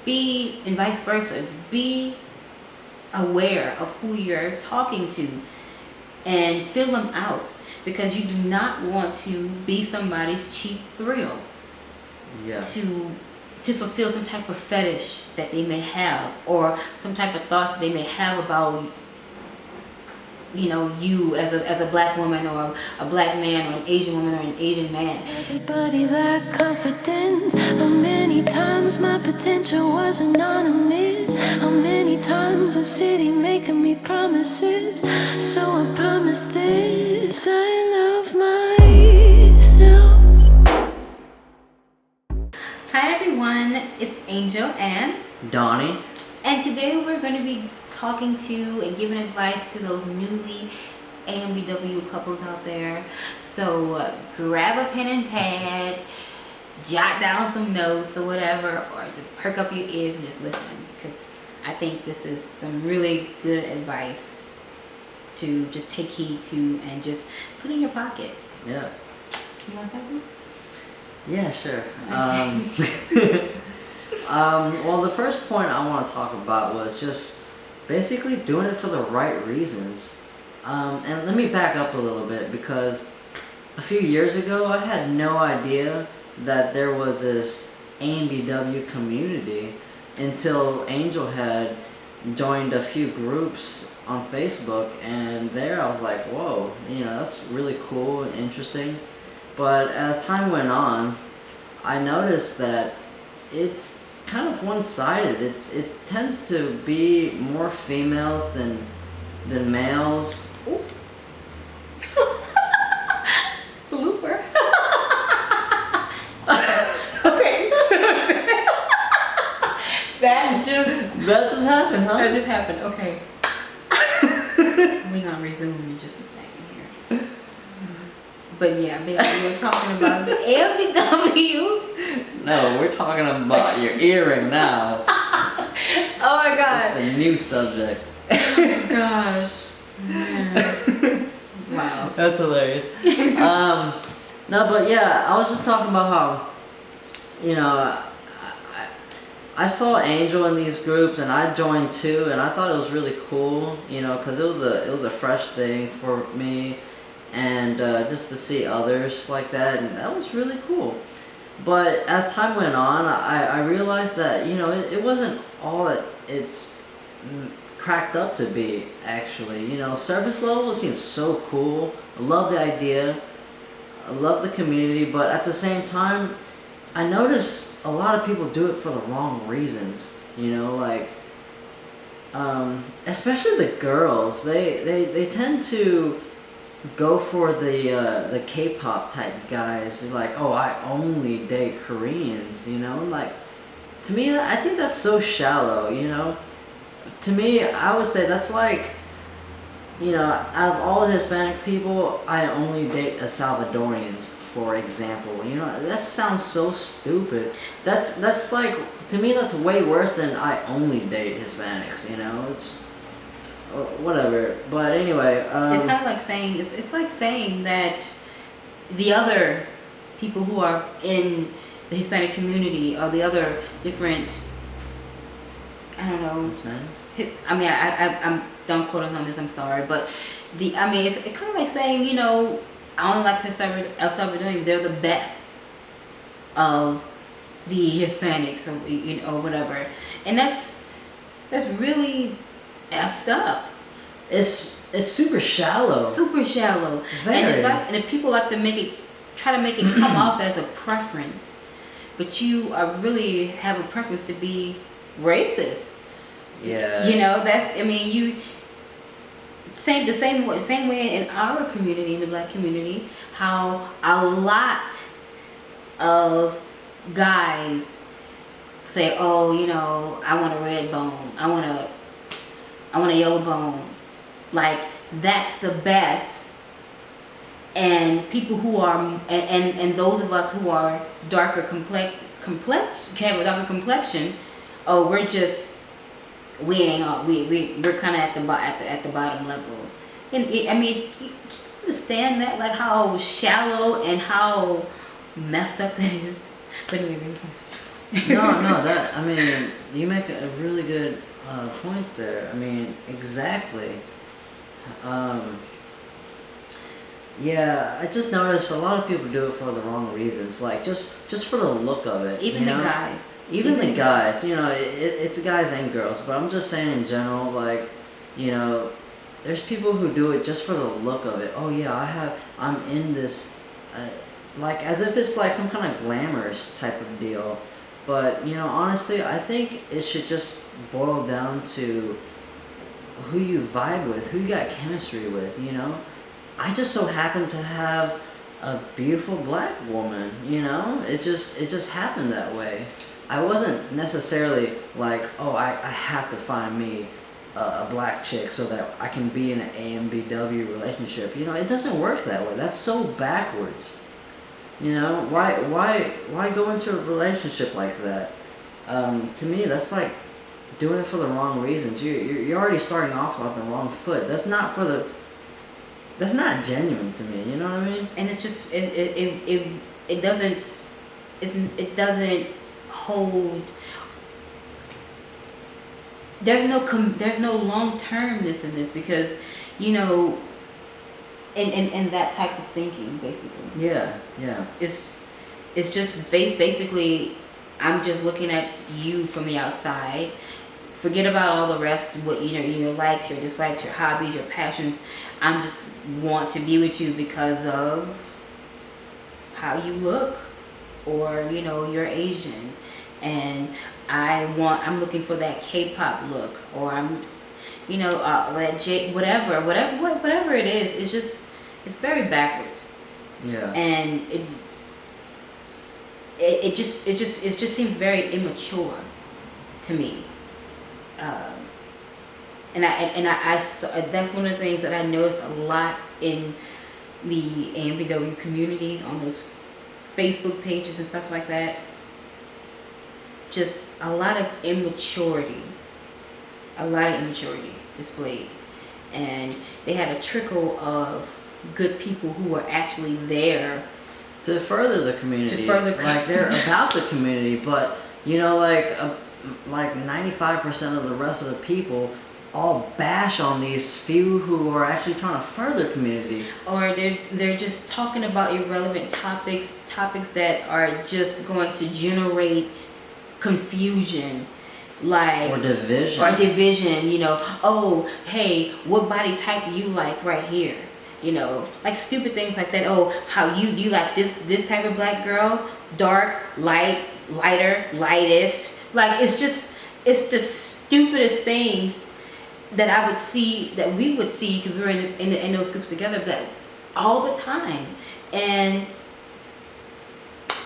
Be, and vice versa, be aware of who you're talking to and fill them out, because you do not want to be somebody's cheap thrill. Yeah. To fulfill some type of fetish that they may have, or some type of thoughts that they may have about, you know, you as a black woman, or a black man, or an Asian woman, or an Asian man. Everybody lack confidence. How many times my potential was anonymous? How many times the city making me promises? So I promise this, I love myself. Hi everyone, it's Angel and Donnie. And today we're going to be talking to and giving advice to those newly Ambw couples out there. So grab a pen and pad, jot down some notes or whatever, or just perk up your ears and just listen, because I think this is some really good advice to just take heed to and just put in your pocket. Yeah. You want something? Yeah, sure. Well, the first point I want to talk about was just basically doing it for the right reasons. And let me back up a little bit, because a few years ago I had no idea that there was this Ambw community until Angel had joined a few groups on Facebook, and there I was like, whoa, you know, that's really cool and interesting. But as time went on, I noticed that it's kind of one-sided. It tends to be more females than males. Ooh. Blooper. Okay. That just happened, huh? That just happened. Okay. We're gonna resume in just a second here. But yeah, baby, we're talking about the Ambw. No, we're talking about your earring now. Oh my god. That's the new subject. Oh gosh. Man. Wow. That's hilarious. No, but yeah, I was just talking about how, you know, I saw Angel in these groups, and I joined too, and I thought it was really cool, you know, because it was a fresh thing for me, and just to see others like that, and that was really cool. But as time went on, I realized that, you know, it wasn't all that it's cracked up to be, actually. You know, surface level, it seems so cool. I love the idea. I love the community, but at the same time, I notice a lot of people do it for the wrong reasons. You know, like, especially the girls, they tend to go for the K-pop type guys. It's like, oh, I only date Koreans, you know? Like, to me, I think that's so shallow, you know? To me, I would say that's like, you know, out of all the Hispanic people, I only date Salvadorians, for example. You know, that sounds so stupid. That's like, to me, that's way worse than I only date Hispanics, you know? It's whatever. But anyway, it's kind of like saying, it's like saying that the other people who are in the Hispanic community, or the other different, I don't know, Hispanics? I mean, I'm don't quote us on this, I'm sorry, but it's kind of like saying, you know, I only like El Salvadorian, they're the best of the Hispanics, or, you know, or whatever, and that's really effed up. It's super shallow. Super shallow. Very. And it's like, and if people like to try to make it come off as a preference, but you really have a preference to be racist. Yeah. You know, that's, I mean, the same way in our community, in the black community, how a lot of guys say, oh, you know, I want a red bone, I want a yellow bone, like that's the best. And people who are and those of us who are darker complexion, have a darker complexion, oh, we're kind of at the bottom level. And I mean, you understand that, like how shallow and how messed up that is. But anyway, No, that, I mean, you make a really good point there. I mean, exactly. Yeah, I just noticed a lot of people do it for the wrong reasons, like just for the look of it. Even the guys. Even the guys, it's guys and girls, but I'm just saying in general, like, there's people who do it just for the look of it. Oh yeah, I'm in this, like as if it's like some kind of glamorous type of deal. But, honestly, I think it should just boil down to who you vibe with, who you got chemistry with, I just so happen to have a beautiful black woman, It just happened that way. I wasn't necessarily like, oh, I have to find me a black chick so that I can be in an Ambw relationship. It doesn't work that way. That's so backwards. Why go into a relationship like that? To me, that's like doing it for the wrong reasons. You're already starting off on the wrong foot. That's not genuine to me. You know what I mean? And it's just it doesn't hold. There's no long termness in this because in that type of thinking basically. Yeah. It's just basically I'm just looking at you from the outside. Forget about all the rest, what your likes, your dislikes, your hobbies, your passions. I'm just want to be with you because of how you look, or you're Asian, and I'm looking for that K-pop look, or I'm that whatever it is. It's very backwards. Yeah. And it just seems very immature to me. And I that's one of the things that I noticed a lot in the Ambw community, on those Facebook pages and stuff like that. Just a lot of immaturity displayed, and they had a trickle of good people who were actually there to further the community. Like they're about the community, but like 95% of the rest of the people all bash on these few who are actually trying to further community. Or they're just talking about irrelevant topics that are just going to generate confusion, or division. Oh, hey, what body type do you like right here? Like stupid things like that. Oh, how you like this type of black girl, dark, lighter, lightest. Like it's the stupidest things that we would see because we were in those groups together, but all the time. And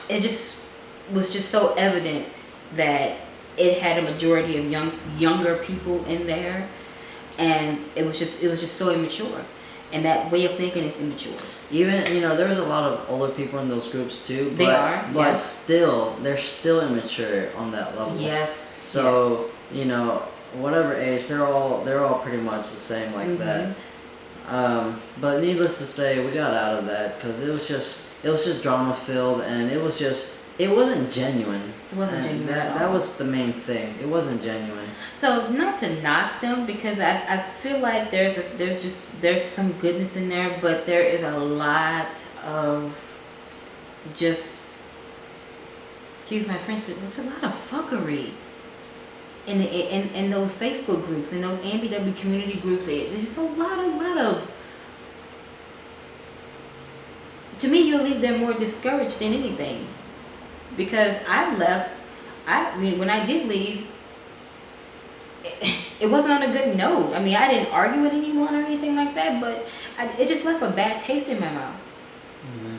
it just was just so evident that it had a majority of younger people in there, and it was just so immature, and that way of thinking is immature. Even there's a lot of older people in those groups too. But yes. Still, they're still immature on that level. Yes. So whatever age, they're all pretty much the same like that. But needless to say, we got out of that because it was just drama filled, and it wasn't genuine. It wasn't genuine. That was the main thing. It wasn't genuine. So not to knock them, because I feel like there's some goodness in there, but there is a lot of just, excuse my French, but there's a lot of fuckery in those Facebook groups, in those Ambw community groups. There's just a lot of. To me, you'll leave them more discouraged than anything. Because when I did leave, it wasn't on a good note. I mean, I didn't argue with anyone or anything like that, but it just left a bad taste in my mouth. Mm-hmm.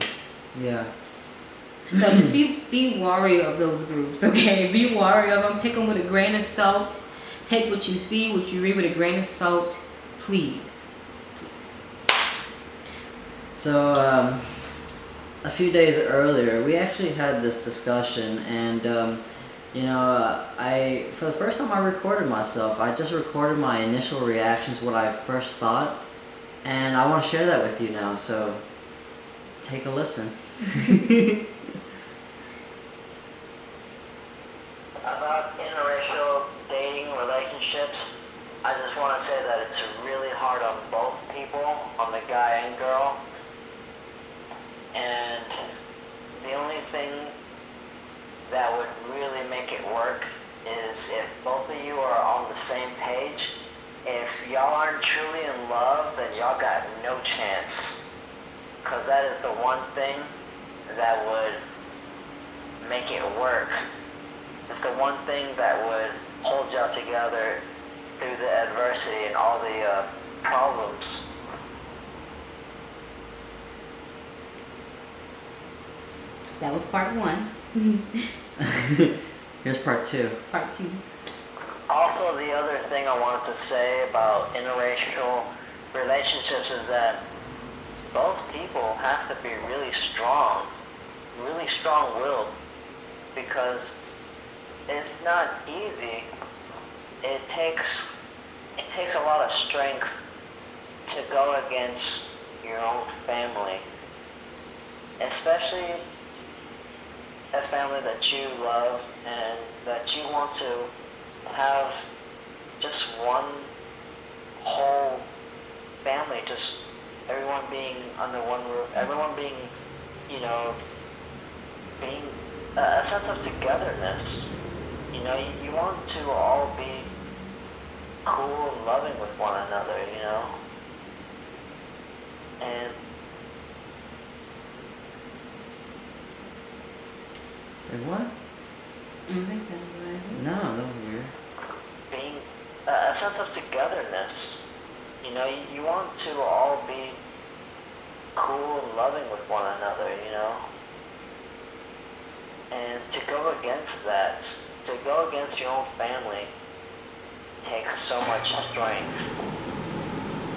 Yeah. So just be wary of those groups, okay? Be wary of them. Take them with a grain of salt. Take what you see, what you read with a grain of salt, please. So, a few days earlier, we actually had this discussion, and for the first time I recorded myself. I just recorded my initial reactions, what I first thought, and I want to share that with you now, so take a listen. same page, if y'all aren't truly in love, then y'all got no chance. Because that is the one thing that would make it work. It's the one thing that would hold y'all together through the adversity and all the problems. That was part one. Here's part 2. Part 2. Also, the other thing I wanted to say about interracial relationships is that both people have to be really strong-willed, because it's not easy. It takes a lot of strength to go against your own family, especially a family that you love and that you want to have just one whole family, just everyone being under one roof, everyone being, being a sense of togetherness. You want to all be cool and loving with one another, and Say what? I think that was it. No, that was weird. being a sense of togetherness. You want to all be cool and loving with one another, and to go against that, to go against your own family, takes so much strength,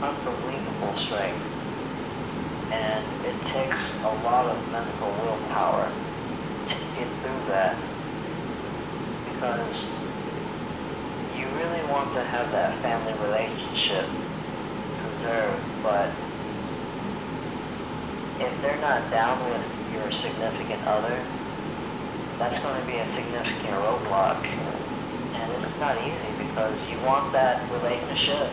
unbelievable strength, and it takes a lot of mental willpower to get through that, because you really want to have that family relationship preserved, but if they're not down with your significant other, that's going to be a significant roadblock. And it's not easy because you want that relationship,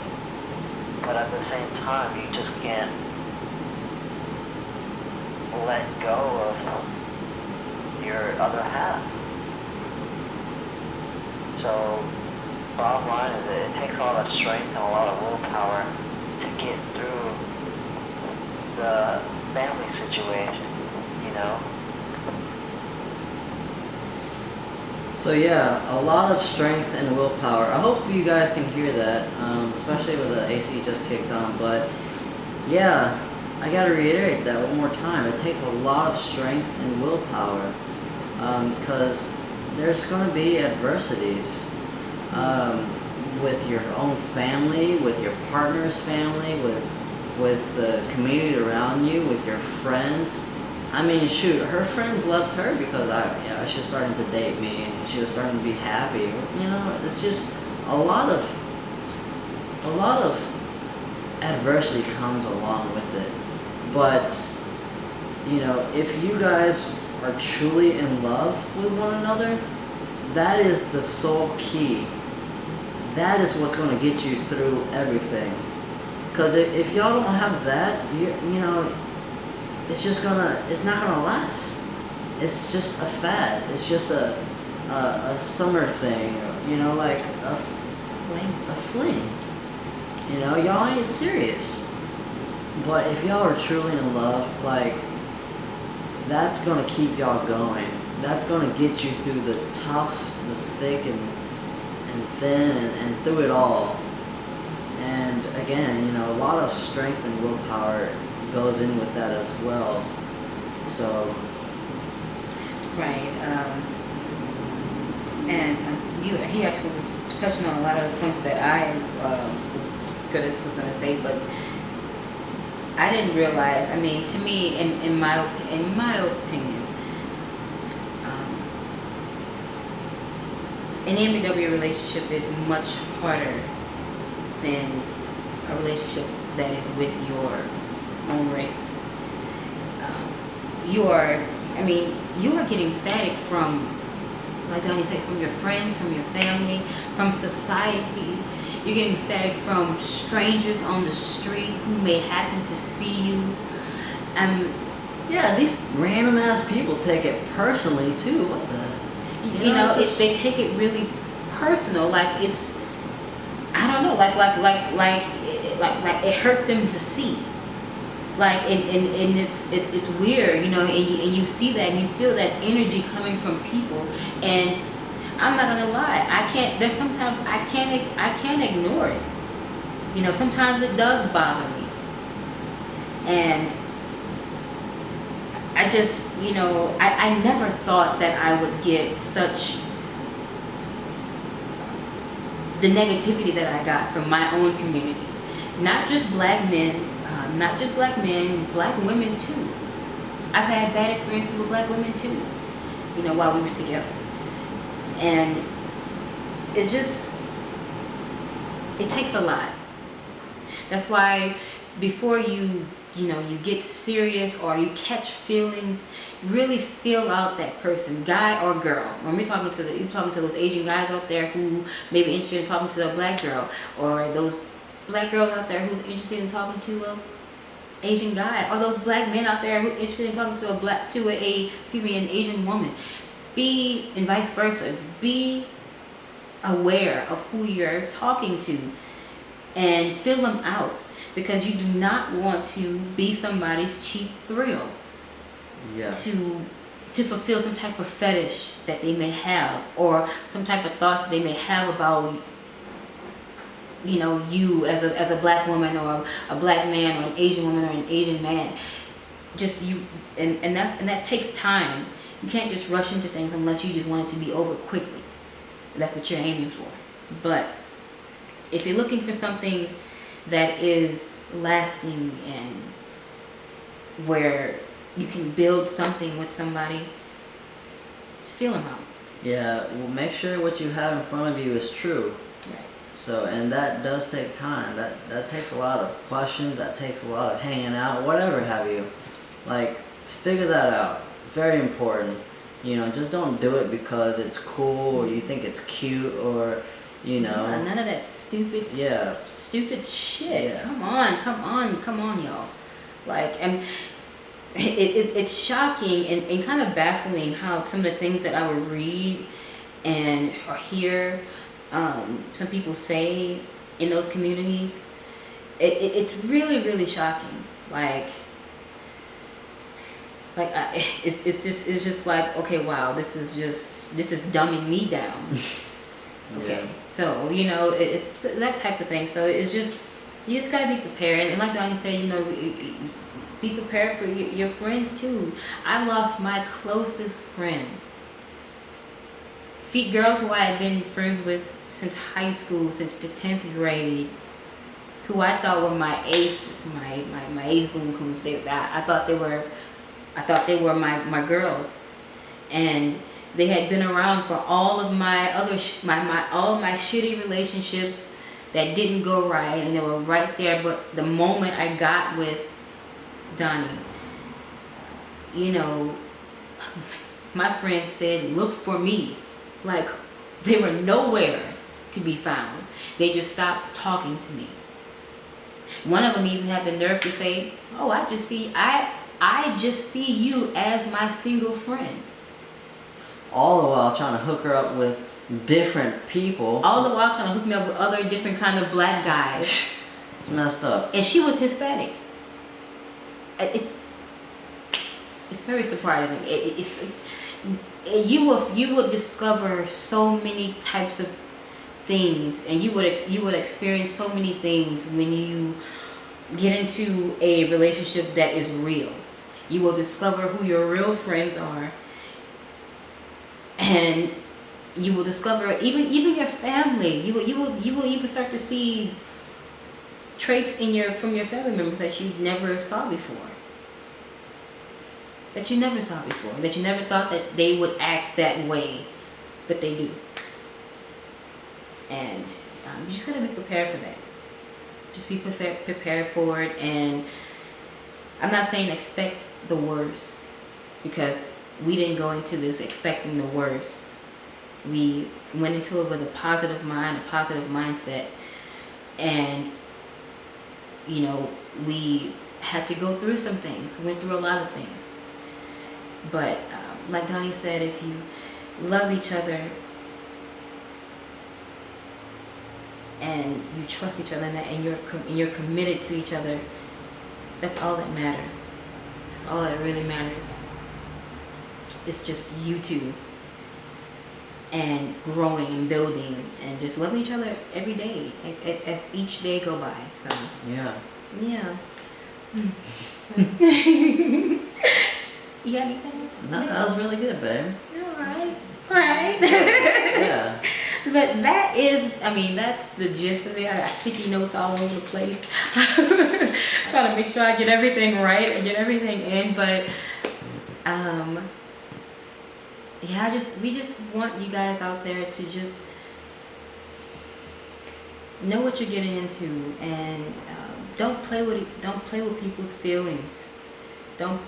but at the same time, you just can't let go of your other half. So, bottom line is that it takes a lot of strength and a lot of willpower to get through the family situation, So yeah, a lot of strength and willpower. I hope you guys can hear that, especially with the AC just kicked on. But yeah, I gotta reiterate that one more time. It takes a lot of strength and willpower, because there's gonna be adversities with your own family, with your partner's family, with the community around you, with your friends. I mean, shoot, her friends left her because she was starting to date me and she was starting to be happy. It's just a lot of adversity comes along with it. But, if you guys are truly in love with one another, that is the sole key. That is what's going to get you through everything. Because if y'all don't have that, it's not gonna last. It's just a fad. It's just a summer thing, like a fling. Y'all ain't serious. But if y'all are truly in love, that's gonna keep y'all going. That's gonna get you through the tough, the thick, and thin, and through it all. And again, a lot of strength and willpower goes in with that as well. So Right. And he actually was touching on a lot of the points that I was going to say, but I didn't realize. I mean, to me, in my opinion, an Ambw relationship is much harder than a relationship that is with your own race. You are getting static from, like Donnie said, from your friends, from your family, from society. You're getting static from strangers on the street who may happen to see you. yeah, these random ass people take it personally too. What the? They take it really personal. Like don't know, like it hurt them to see. Like, and it's weird, you know, and you see that and you feel that energy coming from people, and I'm not gonna lie, there's sometimes I can't ignore it. You know, sometimes it does bother me. And I just, you know, I never thought that I would get such the negativity that I got from my own community. Not just black men, black women too. I've had bad experiences with black women too, you know, while we were together. And it takes a lot. That's why before you get serious or you catch feelings, really feel out that person, guy or girl. When you're talking to those Asian guys out there who may be interested in talking to a black girl, or those black girls out there who's interested in talking to a Asian guy, or those black men out there who are interested in talking to an Asian woman. And vice versa. Be aware of who you're talking to and fill them out, because you do not want to be somebody's cheap thrill. Yeah. To fulfill some type of fetish that they may have, or some type of thoughts they may have about, you know, you as a black woman, or a black man, or an Asian woman, or an Asian man. Just and that takes time. You can't just rush into things unless you just want it to be over quickly. That's what you're aiming for. But if you're looking for something that is lasting and where you can build something with somebody, feel them out. Yeah, well, make sure what you have in front of you is true. Right. So, and that does take time. That takes a lot of questions. That takes a lot of hanging out, whatever have you. Like, figure that out. Very important. You know, just don't do it because it's cool or you think it's cute, or, you know. Yeah, none of that stupid shit. Yeah. Come on, y'all. Like, and it's shocking and kind of baffling how some of the things that I would read and or hear some people say in those communities. It's really, really shocking. It's just like, okay, wow, this is dumbing me down. Okay, Yeah. so, you know, it's that type of thing. So it's just, you just gotta be prepared. And like Donnie said, you know, be prepared for your friends too. I lost my closest friends. Girls who I had been friends with since high school, since the 10th grade, who I thought were my aces, my ace boom coons. I thought they were my girls, and they had been around for all of my other all of my shitty relationships that didn't go right, and they were right there. But the moment I got with Donnie, you know, my friends said, "Look for me." Like, they were nowhere to be found. They just stopped talking to me. One of them even had the nerve to say, "Oh, I just see you as my single friend." All the while trying to hook her up with different people. All the while trying to hook me up with other different kind of black guys. It's messed up. And she was Hispanic. It's very surprising. You will discover so many types of things, and you would experience so many things when you get into a relationship that is real. You will discover who your real friends are, and you will discover even your family. You will even start to see traits from your family members that you never saw before. That you never thought that they would act that way, but they do. And you just gotta be prepared for that. Just be prepared for it. And I'm not saying expect the worst, because we didn't go into this expecting the worst. We went into it with a positive mind, a positive mindset, and you know, we had to go through some things. We went through a lot of things. But like Donnie said, if you love each other, and you trust each other in that, and you're committed to each other. That's all that matters. That's all that really matters. It's just you two, and growing and building and just loving each other every day as each day go by. So Yeah. You got anything? No, that was really good, babe. Alright. Yeah. But that is, I mean, that's the gist of it. I got sticky notes all over the place. Trying to make sure I get everything right and get everything in. But yeah, we just want you guys out there to just know what you're getting into, and don't play with people's feelings. Don't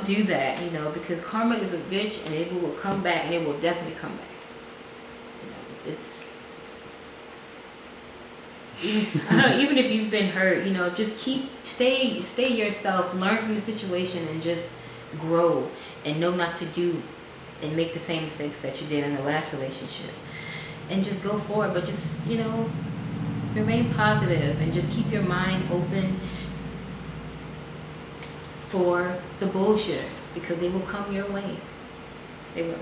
do that, you know, because karma is a bitch, and it will come back, and it will definitely come back. You know, it's even if you've been hurt, you know, just stay yourself, learn from the situation, and just grow, and know not to do and make the same mistakes that you did in the last relationship, and just go forward. But just, you know, remain positive and just keep your mind open for the bullshitters, because they will come your way. They will.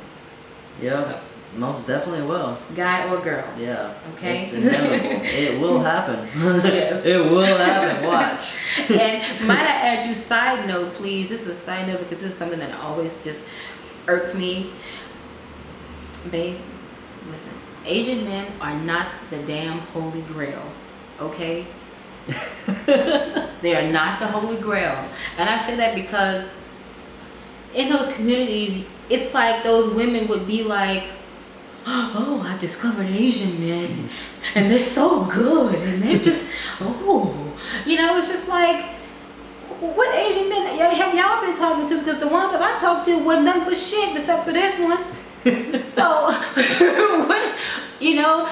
Yeah, So, most definitely will. guy or girl. Yeah. Okay. It's inevitable. It will happen. Yes. It will happen. Watch. And might I add you, side note, please. This is a side note because this is something that always just irked me. Babe, listen. Asian men are not the damn holy grail. Okay? They are not the holy grail. And I say that because in those communities, it's like those women would be like, oh, I discovered Asian men and they're so good, and they're just, oh, you know, it's just like, what Asian men have y'all been talking to? Because the ones that I talked to wasn't nothing but shit except for this one. So, you know,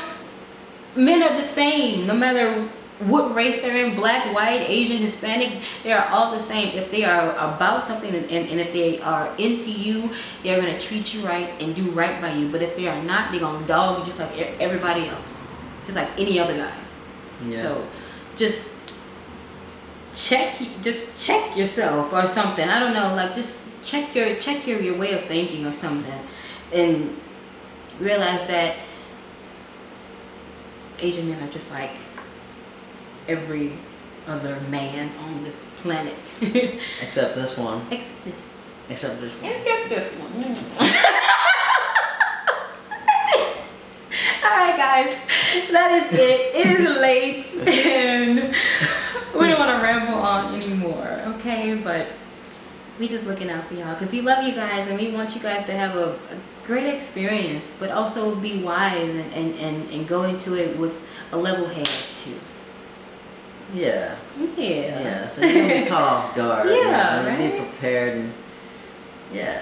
men are the same no matter what race they're in, black, white, Asian, Hispanic. They are all the same. If they are about something and if they are into you, they're going to treat you right and do right by you. But if they are not, they're going to dog you just like everybody else, just like any other guy. Yeah. So just check yourself or something. I don't know, like just check your way of thinking or something, and realize that Asian men are just like every other man on this planet. Except this one. Except this one. Alright guys, that is it. It is late and we don't want to ramble on anymore, okay? But we just looking out for y'all because we love you guys and we want you guys to have a great experience, but also be wise and go into it with a level head too. Yeah. Yeah. So you don't get caught off guard. Yeah, you know, right? be prepared and yeah.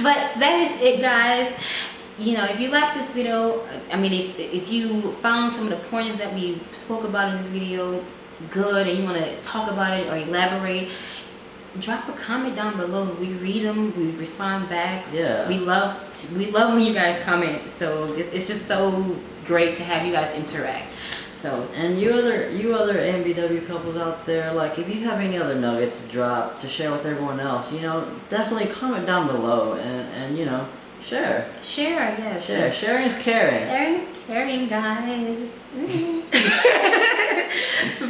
But that is it, guys. You know, if you like this video, I mean, if you found some of the pointers that we spoke about in this video good and you want to talk about it or elaborate, drop a comment down below. We read them, we respond back. Yeah. We love when you guys comment. So it's just so great to have you guys interact. So, and you other MBW couples out there, like if you have any other nuggets to drop to share with everyone else, you know, definitely comment down below and you know, share. Yes. Sharing is caring. Sharing is caring, guys.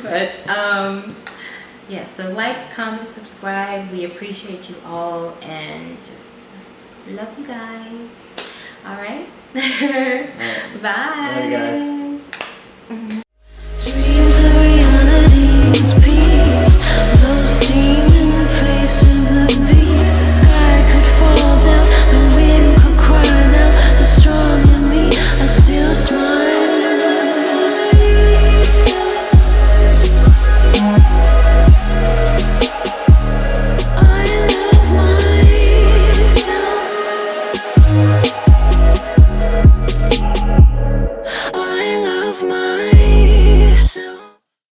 But yeah, so like, comment, subscribe. We appreciate you all and just love you guys. All right. All right. Bye. Love you guys.